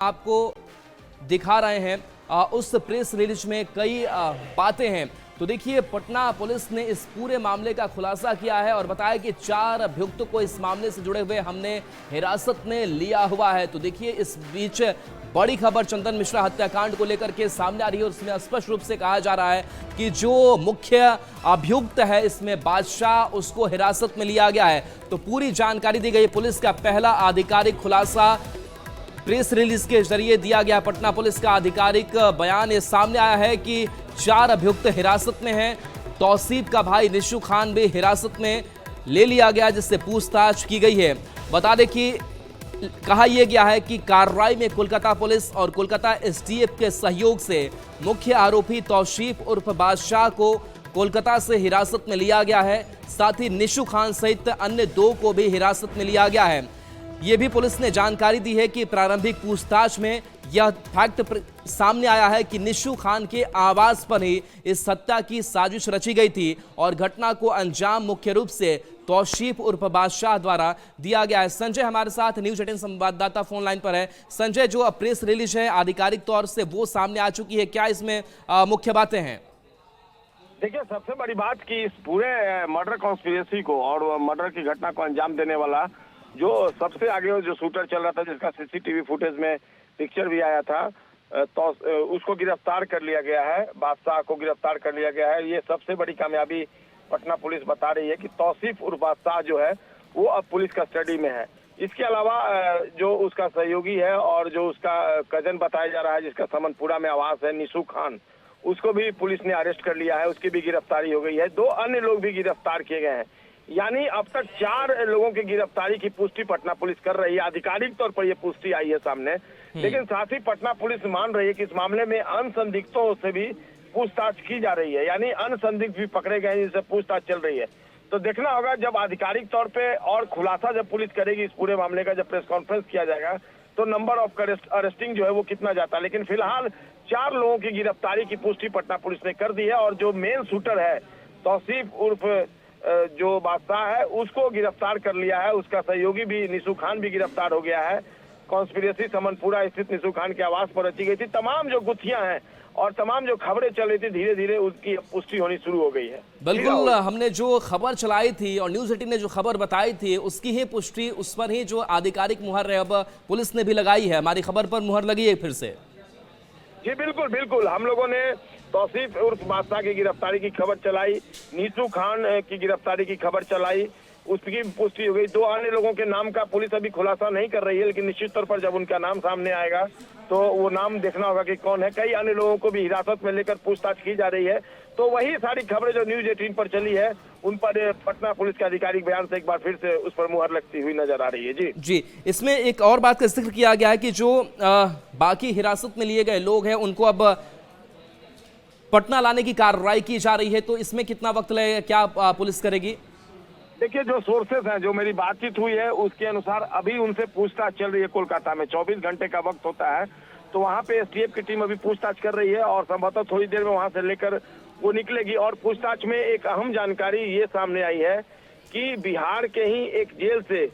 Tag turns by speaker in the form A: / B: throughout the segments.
A: आपको दिखा रहे हैं उस प्रेस रिलीज में कई बातें हैं। तो देखिए, पटना पुलिस ने इस पूरे मामले का खुलासा किया है और बताया कि 4 अभियुक्तों को इस मामले से जुड़े हुए हमने हिरासत में लिया हुआ है। तो देखिए, इस बीच बड़ी खबर चंदन मिश्रा हत्याकांड को लेकर के सामने आ रही है और उसमें स्पष्ट रूप से कहा जा रहा है कि जो मुख्य अभियुक्त है इसमें बादशाह, उसको हिरासत में लिया गया है। तो पूरी जानकारी दी गई। पुलिस का पहला आधिकारिक खुलासा प्रेस रिलीज के जरिए दिया गया। पटना पुलिस का आधिकारिक बयान ये सामने आया है कि 4 अभियुक्त हिरासत में हैं। तौसीफ का भाई निशु खान भी हिरासत में ले लिया गया, जिससे पूछताछ की गई है। बता दें कि कहा यह गया है कि कार्रवाई में कोलकाता पुलिस और कोलकाता एसटीएफ के सहयोग से मुख्य आरोपी तौसीफ उर्फ बादशाह को कोलकाता से हिरासत में लिया गया है। साथ ही निशु खान सहित अन्य 2 को भी हिरासत में लिया गया है। यह भी पुलिस ने जानकारी दी है कि प्रारंभिक पूछताछ में यह फैक्ट सामने आया है कि निशु खान के आवास पर ही इस हत्या की साजिश रची गई थी और घटना को अंजाम मुख्य रूप से तौसीफ उर्फ बादशाह द्वारा दिया गया है। संजय हमारे साथ न्यूज 18 संवाददाता फोन लाइन पर है। संजय, जो प्रेस रिलीज है आधिकारिक तौर से वो सामने आ चुकी है, क्या इसमें मुख्य बातें हैं?
B: देखिए, सबसे बड़ी बात कि इस पूरे मर्डर कॉन्स्पिरेसी को और मर्डर की घटना को अंजाम देने वाला जो सबसे आगे जो शूटर चल रहा था, जिसका सीसीटीवी फुटेज में पिक्चर भी आया था, तो उसको गिरफ्तार कर लिया गया है। बादशाह को गिरफ्तार कर लिया गया है। ये सबसे बड़ी कामयाबी पटना पुलिस बता रही है कि तौसीफ उर्फ बादशाह जो है वो अब पुलिस कस्टडी में है। इसके अलावा जो उसका सहयोगी है और जो उसका कजन बताया जा रहा है, जिसका समनपुरा में आवास है, निशु खान, उसको भी पुलिस ने अरेस्ट कर लिया है। उसकी भी गिरफ्तारी हो गई है। 2 अन्य लोग भी गिरफ्तार किए गए हैं। यानी अब तक 4 लोगों की गिरफ्तारी की पुष्टि पटना पुलिस कर रही है। आधिकारिक तौर पर यह पुष्टि आई है सामने, लेकिन साथ ही पटना पुलिस मान रही है कि इस मामले में अन्य संदिग्धों से भी पूछताछ की जा रही है। यानी अन्य संदिग्ध भी पकड़े गए, जिनसे पूछताछ चल रही है। तो देखना होगा जब आधिकारिक तौर पे और खुलासा जब पुलिस करेगी इस पूरे मामले का, जब प्रेस कॉन्फ्रेंस किया जाएगा, तो नंबर ऑफ अरेस्टिंग जो है वो कितना जाता है। लेकिन फिलहाल 4 लोगों की गिरफ्तारी की पुष्टि पटना पुलिस ने कर दी है और जो मेन शूटर है तौसीफ उर्फ जो बादशाह है उसको गिरफ्तार कर लिया है। उसका सहयोगी भी निशु खान भी गिरफ्तार हो गया है। कॉन्स्पिरेसी समनपुरा स्थित निशु खान के आवास पर रची गई थी। तमाम जो गुत्थियां हैं और तमाम जो खबरें चल रही थी, धीरे धीरे उसकी पुष्टि होनी शुरू हो गई है।
A: बिल्कुल, हमने जो खबर चलाई थी और न्यूज 18 ने जो खबर बताई थी उसकी ही पुष्टि, उस पर ही जो आधिकारिक मुहर है अब पुलिस ने भी लगाई है। हमारी खबर पर मुहर लगी है फिर से।
B: जी बिल्कुल बिल्कुल, हम लोगों ने तौसीफ उर्फ बादशाह की गिरफ्तारी की खबर चलाई, निशु खान की गिरफ्तारी की खबर चलाई, उसकी पुष्टि हो गई। 2 अन्य लोगों के नाम का पुलिस अभी खुलासा नहीं कर रही है, लेकिन निश्चित तौर पर जब उनका नाम सामने आएगा तो वो नाम देखना होगा कि कौन है। कई अन्य लोगों को भी हिरासत में लेकर पूछताछ की जा रही है। तो वही सारी खबरें जो न्यूज 18 पर चली है, उन पर पटना पुलिस के आधिकारिक बयान से एक बार फिर से उस पर मुहर लगती हुई नजर आ रही है।
A: जी, इसमें एक और बात का जिक्र किया गया है कि जो बाकी हिरासत में लिए गए लोग हैं उनको अब पटना लाने की कार्रवाई की जा रही है। तो इसमें कितना वक्त लगेगा, क्या पुलिस करेगी?
B: देखिए, जो सोर्सेस हैं, जो मेरी बातचीत हुई है उसके अनुसार अभी उनसे पूछताछ चल रही है। कोलकाता में 24 घंटे का वक्त होता है, तो वहां पे एसटीएफ की टीम अभी पूछताछ कर रही है और संभवतः थोड़ी देर में वहां से लेकर वो निकलेगी। और पूछताछ में एक अहम जानकारी ये सामने आई है कि बिहार के ही एक जेल से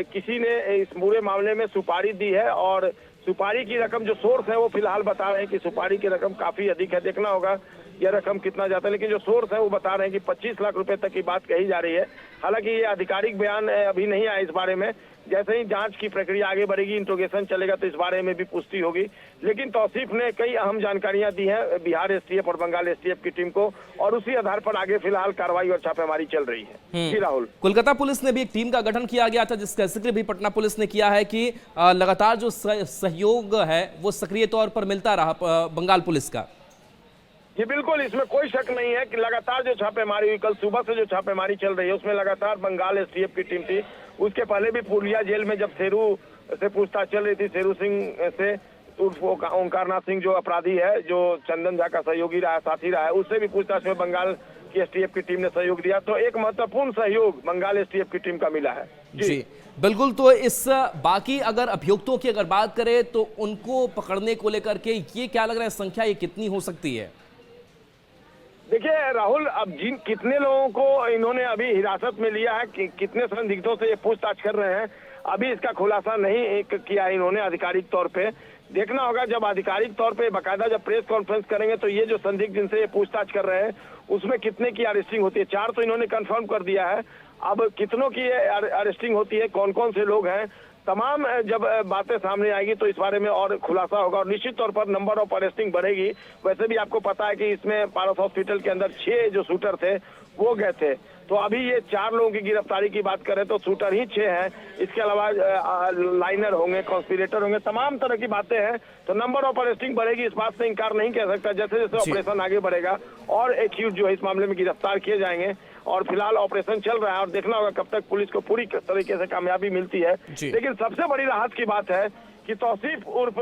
B: किसी ने इस पूरे मामले में सुपारी दी है और सुपारी की रकम, जो सोर्स है वो फिलहाल बता रहे हैं कि सुपारी की रकम काफी अधिक है। देखना होगा यह रकम कितना जाता है, लेकिन जो सोर्स है वो बता रहे हैं कि 25 लाख रुपए तक की बात कही जा रही है। हालांकि ये आधिकारिक बयान अभी नहीं आया इस बारे में। जैसे ही जांच की प्रक्रिया आगे बढ़ेगी, इंट्रोगेशन चलेगा, तो इस बारे में भी पुष्टि होगी। लेकिन तौसीफ ने कई अहम जानकारियां दी हैं बिहार एसटीएफ और बंगाल एसटीएफ की टीम को, और उसी आधार पर आगे फिलहाल कार्रवाई और छापेमारी चल रही है। जी राहुल,
A: कोलकाता पुलिस ने भी एक टीम का गठन किया गया था, जिसका जिक्र भी पटना पुलिस ने किया है कि लगातार जो सहयोग है वो सक्रिय तौर पर मिलता रहा बंगाल पुलिस का।
B: जी बिल्कुल, इसमें कोई शक नहीं है कि लगातार जो छापेमारी हुई, कल सुबह से जो छापेमारी चल रही है उसमें लगातार बंगाल एसटीएफ की टीम थी। उसके पहले भी पुलिया जेल में जब शेरू से पूछताछ चल रही थी, शेरू सिंह से उर्फ ओंकारनाथ सिंह जो अपराधी है, जो चंदन झा का सहयोगी रहा, साथी रहा है, उससे भी पूछताछ में बंगाल की एसटीएफ की टीम ने सहयोग दिया। तो एक महत्वपूर्ण सहयोग बंगाल एसटीएफ की टीम का मिला है।
A: जी बिल्कुल। तो इस बाकी अगर अभियुक्तों की अगर बात करें तो उनको पकड़ने को लेकर के ये क्या लग रहा है, संख्या ये कितनी हो सकती है?
B: देखिए राहुल, अब जिन कितने लोगों को इन्होंने अभी हिरासत में लिया है, कितने संदिग्धों से ये पूछताछ कर रहे हैं, अभी इसका खुलासा नहीं किया है इन्होंने आधिकारिक तौर पे। देखना होगा जब आधिकारिक तौर पे बाकायदा जब प्रेस कॉन्फ्रेंस करेंगे तो ये जो संदिग्ध जिनसे ये पूछताछ कर रहे हैं उसमें कितने की अरेस्टिंग होती है। 4 तो इन्होंने कंफर्म कर दिया है, अब कितनों की अरेस्टिंग होती है, कौन कौन से लोग हैं, तमाम जब बातें सामने आएगी तो इस बारे में और खुलासा होगा और निश्चित तौर पर नंबर ऑफ अरेस्टिंग बढ़ेगी। वैसे भी आपको पता है कि इसमें पारस हॉस्पिटल के अंदर 6 जो शूटर थे वो गए थे, तो अभी ये 4 लोगों की गिरफ्तारी की बात करें तो शूटर ही 6 हैं, इसके अलावा लाइनर होंगे, कॉन्स्पिरेटर होंगे, तमाम तरह की बातें हैं। तो नंबर ऑफ अरेस्टिंग बढ़ेगी, इस बात से इनकार नहीं कह सकता। जैसे जैसे ऑपरेशन आगे बढ़ेगा और एक्यूज जो है इस मामले में गिरफ्तार किए जाएंगे और फिलहाल ऑपरेशन चल रहा है और देखना होगा कब तक पुलिस को पूरी तरीके से कामयाबी मिलती है। लेकिन सबसे बड़ी राहत की बात है कि तौसीफ उर्फ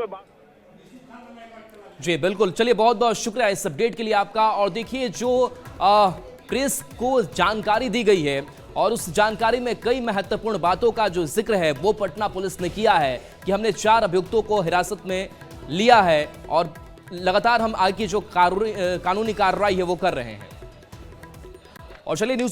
A: जी बिल्कुल, चलिए बहुत बहुत शुक्रिया इस अपडेट के लिए आपका। और देखिए जो प्रेस को जानकारी दी गई है और उस जानकारी में कई महत्वपूर्ण बातों का जो जिक्र है वो पटना पुलिस ने किया है कि हमने 4 अभियुक्तों को हिरासत में लिया है और लगातार हम आगे की जो कानूनी कार्रवाई है वो कर रहे हैं। और चलिए न्यूज़